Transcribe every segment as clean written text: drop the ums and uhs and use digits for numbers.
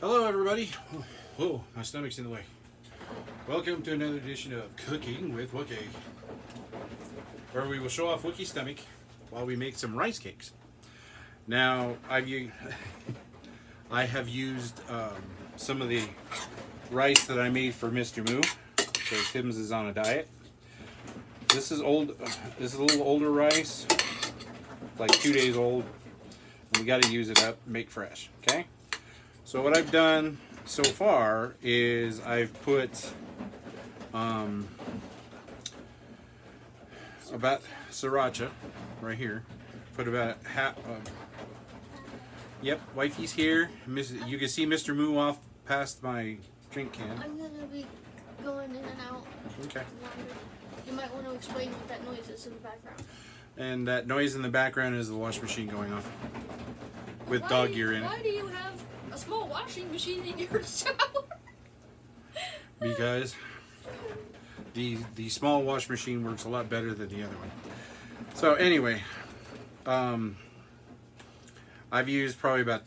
Hello, everybody. Whoa, my stomach's in the way. Welcome to another edition of Cooking with Wookiee, where we will show off Wookiee's stomach while we make some rice cakes. Now, I have used some of the rice that I made for Mr. Moo, because Hims is on a diet. This is old. This is a little older rice, like 2 days old. And we got to use it up, make fresh. Okay. So what I've done so far is I've put about sriracha right here. Put about half. Yep, wifey's here. You can see Mr. Moo off past my drink can. I'm gonna be going in and out. Okay. You might want to explain what that noise is in the background. And that noise in the background is the washing machine going off with dog ear in it. Why do you have a small washing machine in your shower? Because the small wash machine works a lot better than the other one. So anyway, I've used probably about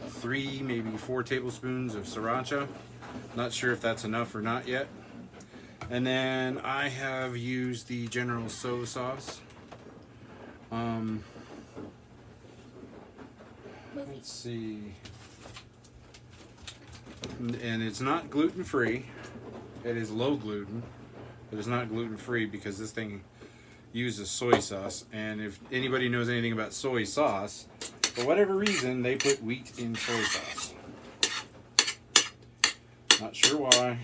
3, maybe 4 tablespoons of sriracha. Not sure if that's enough or not yet. And then I have used the General Soy sauce. Let's see. And it's not gluten-free. It is low gluten, but it's not gluten-free because this thing uses soy sauce. And if anybody knows anything about soy sauce, for whatever reason, they put wheat in soy sauce. Not sure why,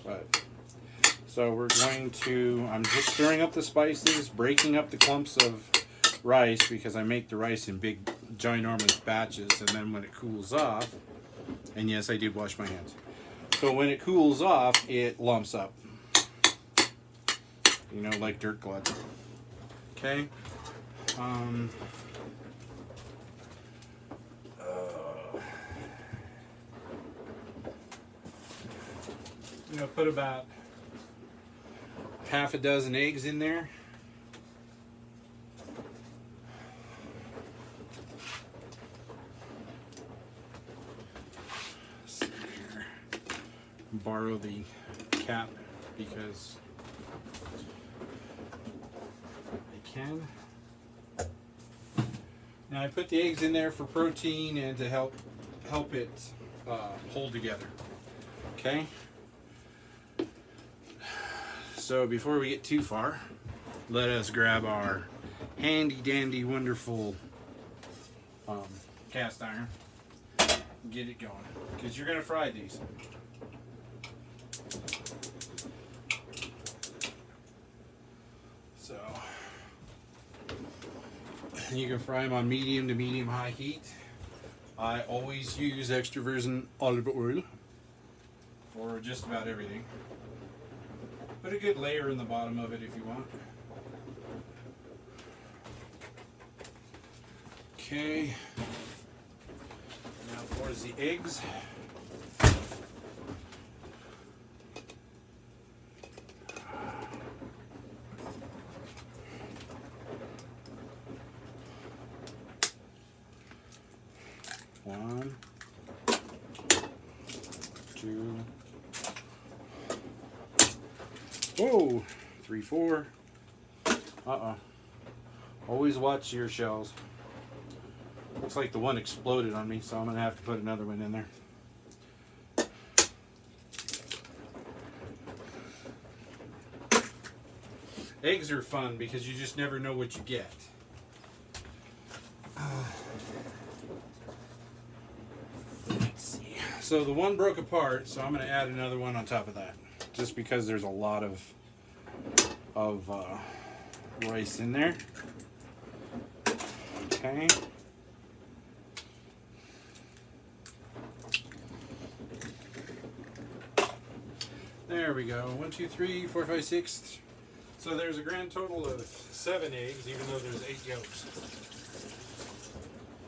but so we're going to, I'm just stirring up the spices, breaking up the clumps of rice because I make the rice in big, ginormous batches, and then when it cools off, and yes, I did wash my hands. So when it cools off, it lumps up. You know, like dirt gluts. Okay. Put about half a dozen eggs in there. Let's see here. Borrow the cap because I can. Now I put the eggs in there for protein and to help it hold together. Okay. So before we get too far, let us grab our handy dandy wonderful cast iron and get it going, because you're going to fry these. So you can fry them on medium to medium high heat. I always use extra virgin olive oil for just about everything. Put a good layer in the bottom of it if you want. Okay. Now for the eggs. One, 2. Whoa, 3, 4. Always watch your shells. Looks like the one exploded on me, so I'm gonna have to put another one in there. Eggs are fun because you just never know what you get. Let's see. So the one broke apart, so I'm gonna add another one on top of that, just because there's a lot of rice in there. Okay. There we go. 1, 2, 3, 4, 5, 6. So there's a grand total of 7 eggs, even though there's 8 yolks.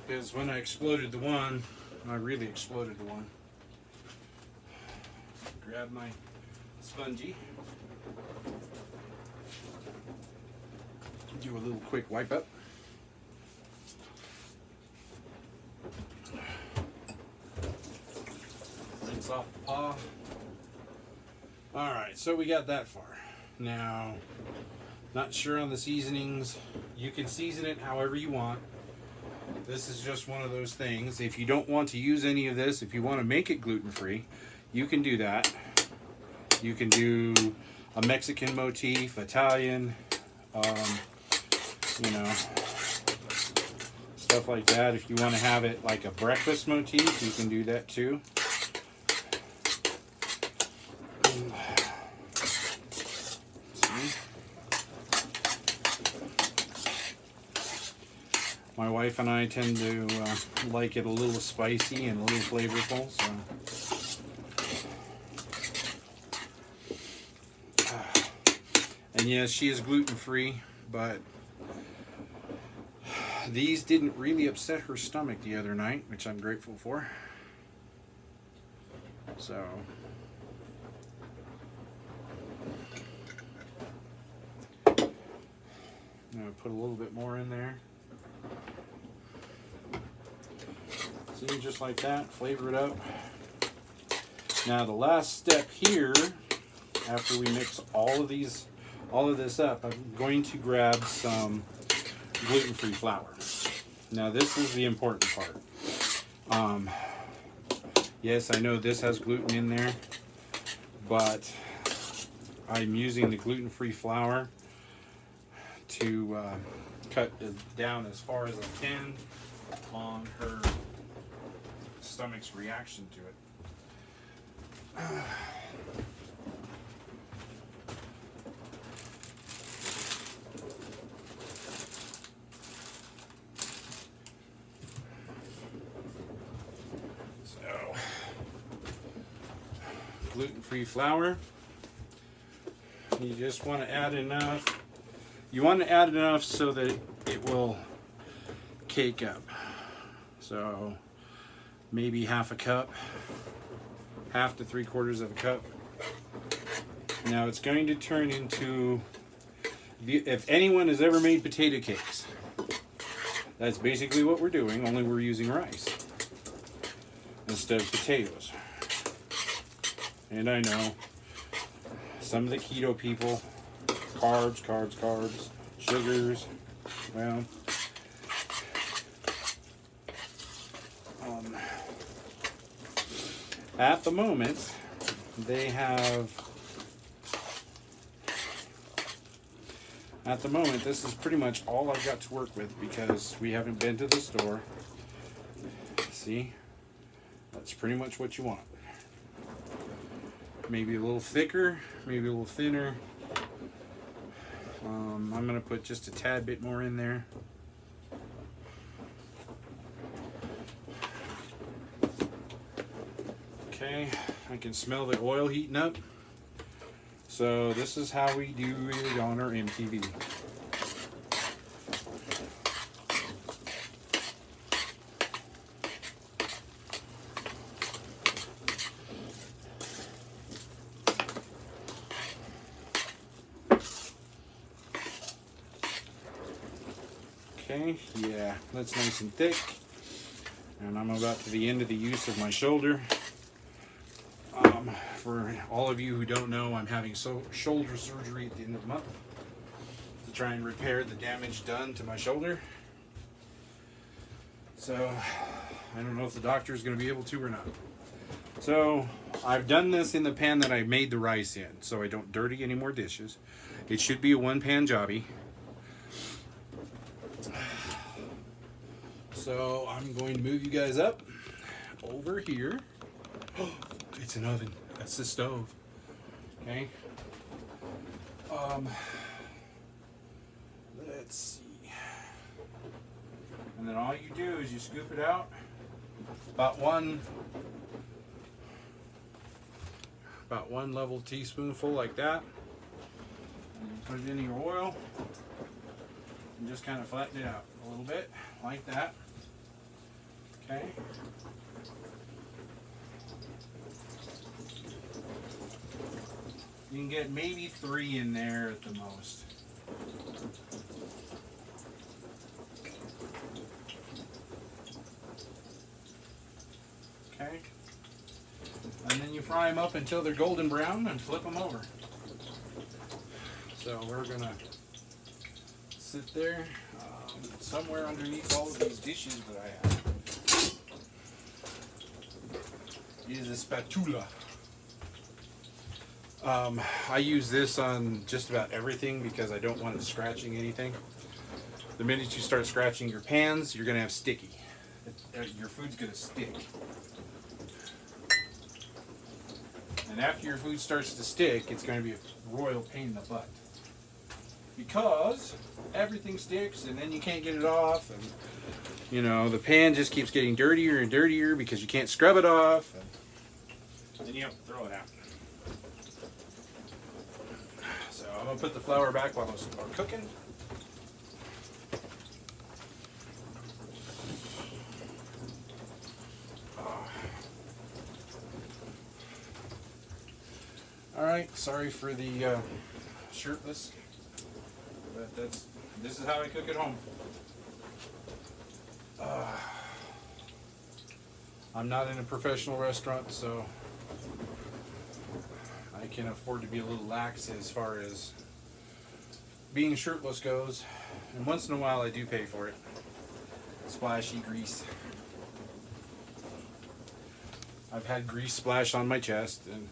Because when I exploded the one, I really exploded the one. Grab my spongy. Do a little quick wipe up. this off the paw. Alright, so we got that far. Now, not sure on the seasonings. You can season it however you want. This is just one of those things. If you don't want to use any of this, if you want to make it gluten-free, you can do that. You can do a Mexican motif, Italian, you know, stuff like that. If you want to have it like a breakfast motif, you can do that too. My wife and I tend to like it a little spicy and a little flavorful, so. And yes, she is gluten-free, but these didn't really upset her stomach the other night, which I'm grateful for. So. I'm going to put a little bit more in there. See, just like that, flavor it up. Now the last step here, after we mix all of this up, I'm going to grab some gluten-free flour. Now this is the important part. Yes, I know this has gluten in there, but I'm using the gluten-free flour to cut it down as far as I can on her stomach's reaction to it. So, gluten-free flour. You just want to add enough. You want to add enough so that it will cake up. So maybe half a cup, half to 3/4 of a cup. Now it's going to turn into, if anyone has ever made potato cakes, that's basically what we're doing, only we're using rice instead of potatoes. And I know some of the keto people, carbs, sugars, well, at the moment, they have, at the moment, this is pretty much all I've got to work with because we haven't been to the store. See? That's pretty much what you want. Maybe a little thicker, maybe a little thinner. I'm going to put just a tad bit more in there. Okay, I can smell the oil heating up. So this is how we do it on our MTV. Okay, yeah, that's nice and thick. And I'm about to the end of the use of my shoulder. For all of you who don't know, I'm having shoulder surgery at the end of the month to try and repair the damage done to my shoulder. So I don't know if the doctor is going to be able to or not. So I've done this in the pan that I made the rice in, so I don't dirty any more dishes. It should be a one-pan jobby. So I'm going to move you guys up over here. Oh, it's an oven. That's the stove. Okay. Let's see. And then all you do is you scoop it out. About one level teaspoonful like that. And you put it in your oil and just kind of flatten it out a little bit like that. Okay. You can get maybe 3 in there at the most. Okay. And then you fry them up until they're golden brown and flip them over. So we're gonna sit there somewhere underneath all of these dishes that I have is a spatula. I use this on just about everything because I don't want it scratching anything. The minute you start scratching your pans, you're gonna have sticky. Your food's gonna stick. And after your food starts to stick, it's gonna be a royal pain in the butt. Because everything sticks and then you can't get it off, and you know, the pan just keeps getting dirtier and dirtier because you can't scrub it off, and then you have to throw it out. So I'm gonna put the flour back while it's cooking. Alright, sorry for the shirtless, but this is how I cook at home. I'm not in a professional restaurant, so I can afford to be a little lax as far as being shirtless goes, and once in a while I do pay for it. Splashy grease. I've had grease splash on my chest and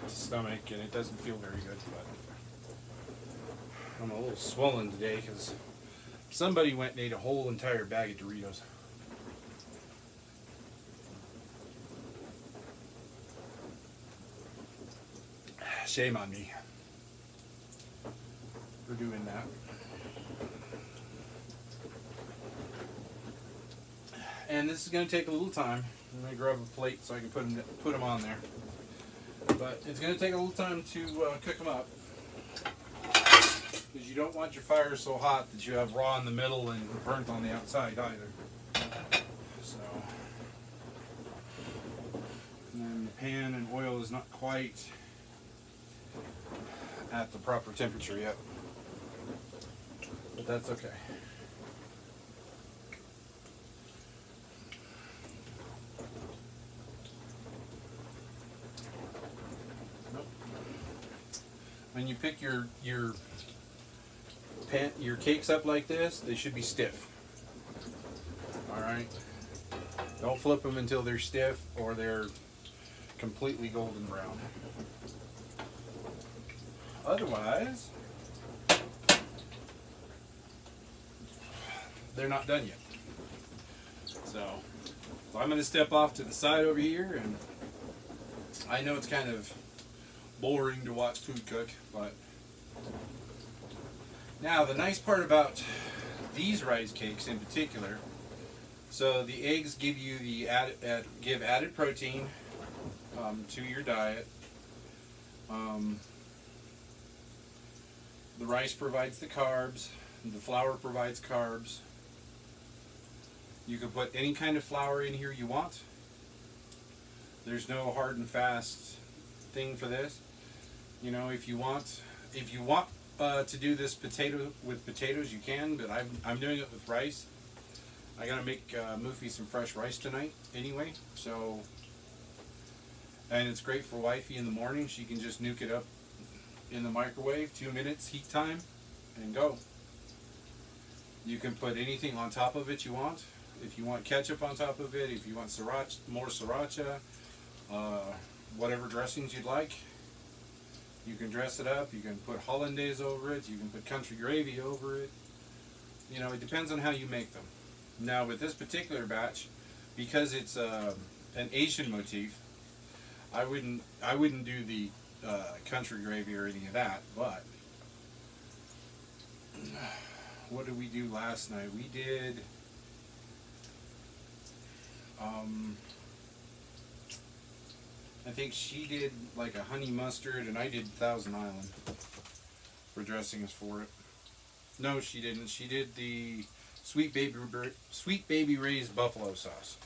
stomach, and it doesn't feel very good, but I'm a little swollen today because somebody went and ate a whole entire bag of Doritos. Shame on me for doing that. And this is going to take a little time. I'm going to grab a plate so I can put them on there. But it's going to take a little time to cook them up, because you don't want your fire so hot that you have raw in the middle and burnt on the outside either. So, and then the pan and oil is not quite at the proper temperature yet, but that's okay. When you pick your cakes up like this, they should be stiff. All right. Don't flip them until they're stiff or they're completely golden brown. Otherwise, they're not done yet. So I'm going to step off to the side over here, and I know it's kind of boring to watch food cook, but now the nice part about these rice cakes in particular, so the eggs give you the added protein to your diet. The rice provides the carbs, the flour provides carbs. You can put any kind of flour in here you want. There's no hard and fast thing for this. You know, if you want to do this with potatoes, you can, but I'm doing it with rice. I gotta make Moofy some fresh rice tonight anyway, so, and it's great for wifey in the morning. She can just nuke it up in the microwave, 2 minutes heat time, and go. You can put anything on top of it you want. If you want ketchup on top of it, if you want more sriracha, whatever dressings you'd like, you can dress it up. You can put hollandaise over it. You can put country gravy over it. You know, it depends on how you make them. Now with this particular batch, because it's an Asian motif, I wouldn't do the country gravy or any of that. But what did we do last night? We did I think she did like a honey mustard, and I did Thousand Island for dressings for it. No, she didn't. She did the Sweet Baby Ray's buffalo sauce.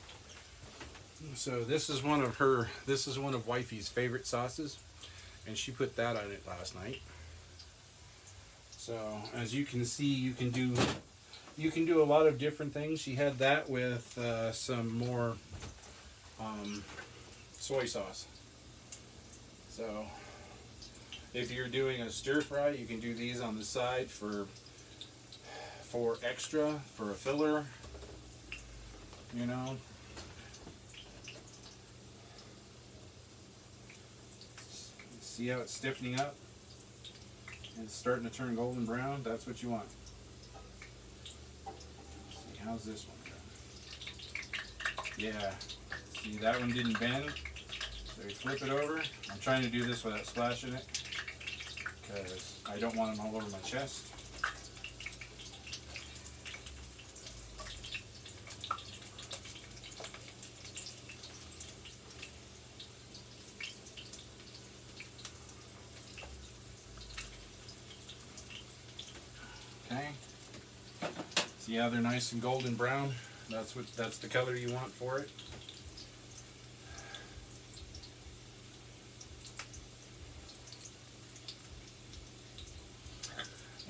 So this is one of wifey's favorite sauces, and she put that on it last night. So as you can see, you can do a lot of different things. She had that with some more soy sauce. So if you're doing a stir fry, you can do these on the side for extra, for a filler, you know. See how it's stiffening up? It's starting to turn golden brown. That's what you want. Let's see, how's this one going? Yeah. See, that one didn't bend. So you flip it over. I'm trying to do this without splashing it because I don't want them all over my chest. Okay. See how they're nice and golden brown? That's the color you want for it.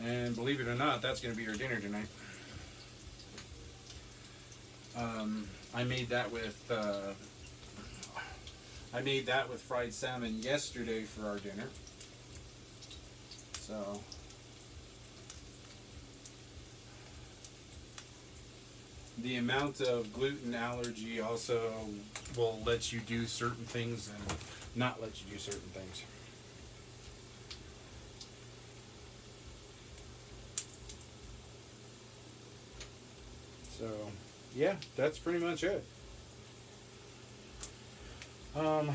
And believe it or not, that's going to be our dinner tonight. I made that with fried salmon yesterday for our dinner. So the amount of gluten allergy also will let you do certain things and not let you do certain things. So, yeah, that's pretty much it. Like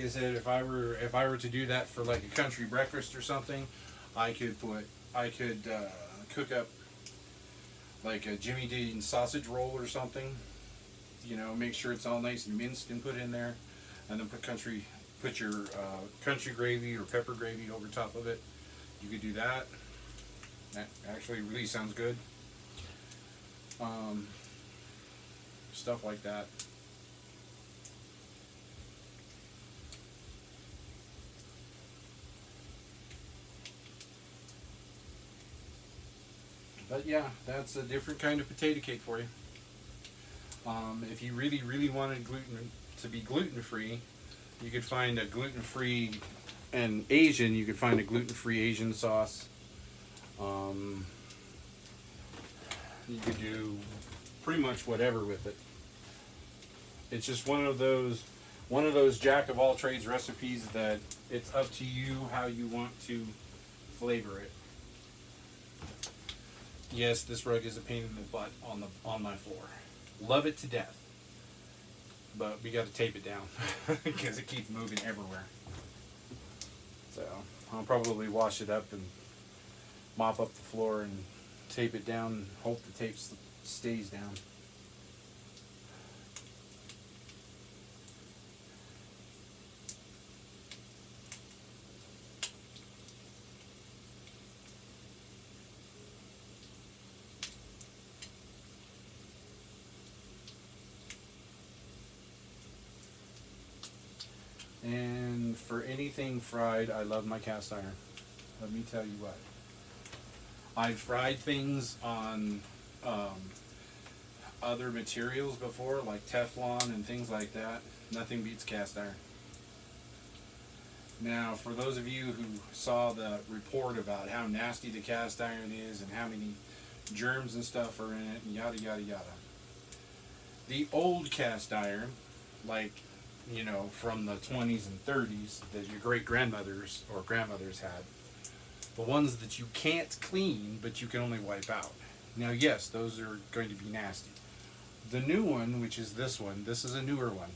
I said, if I were to do that for like a country breakfast or something, I could cook up like a Jimmy Dean sausage roll or something. You know, make sure it's all nice and minced and put in there, and then put your country gravy or pepper gravy over top of it. You could do that. That actually really sounds good. Stuff like that. But yeah, that's a different kind of potato cake for you. If you really, really wanted gluten to be gluten-free, you could find a gluten-free and Asian. You could find a gluten-free Asian sauce. You could do pretty much whatever with it. It's just one of those jack of all trades recipes that it's up to you how you want to flavor it. Yes, this rug is a pain in the butt on my floor. Love it to death, but we got to tape it down because it keeps moving everywhere. So I'll probably wash it up and mop up the floor and tape it down and hope the tape stays down. And for anything fried, I love my cast iron. Let me tell you what. I've fried things on other materials before, like Teflon and things like that. Nothing beats cast iron. Now, for those of you who saw the report about how nasty the cast iron is and how many germs and stuff are in it, and yada, yada, yada. The old cast iron, like, you know, from the 20s and 30s that your great-grandmothers or grandmothers had, the ones that you can't clean but you can only wipe out. Now, yes, those are going to be nasty. The new one, which is this one, this is a newer one.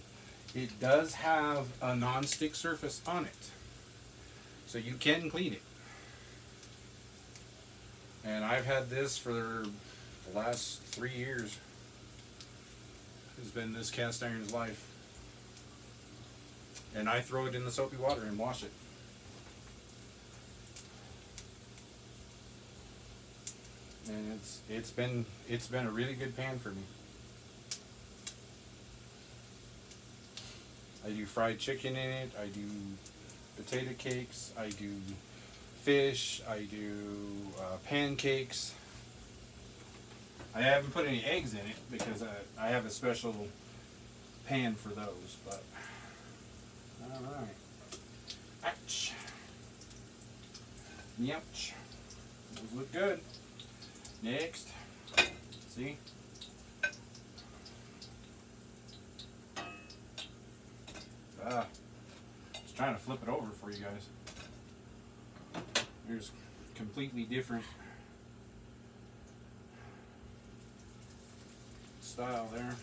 It does have a non-stick surface on it, so you can clean it. And I've had this for the last 3 years. It's been this cast iron's life. And I throw it in the soapy water and wash it. And it's been a really good pan for me. I do fried chicken in it. I do potato cakes. I do fish. I do pancakes. I haven't put any eggs in it because I have a special pan for those. But all right. Youch. Those look good. Next. See? Just trying to flip it over for you guys. There's completely different style there.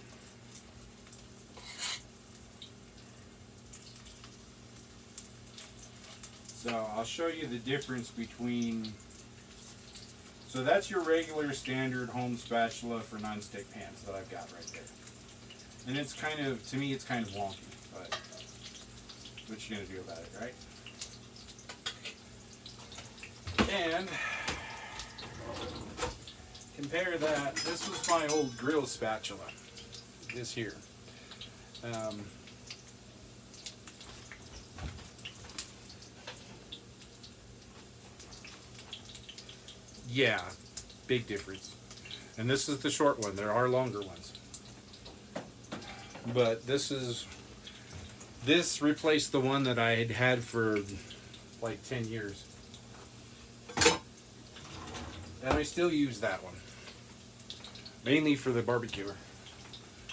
So I'll show you the difference between, so that's your regular standard home spatula for non-stick pans that I've got right there. And it's kind of, to me it's kind of wonky, but what you gonna do about it, right? And compare that, this was my old grill spatula, this here. Yeah, big difference. And this is the short one. There are longer ones. But this replaced the one that I had had for like 10 years. And I still use that one. Mainly for the barbecuer.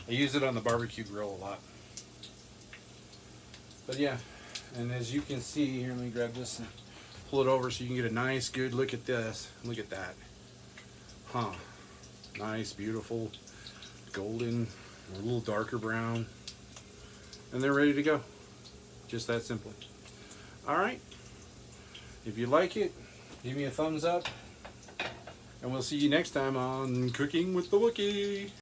I use it on the barbecue grill a lot. But yeah, and as you can see, here, let me grab this and pull it over so you can get a nice, good look at this. Look at that. Huh. Nice, beautiful, golden, a little darker brown. And they're ready to go. Just that simple. Alright. If you like it, give me a thumbs up. And we'll see you next time on Cooking with the Wookiee.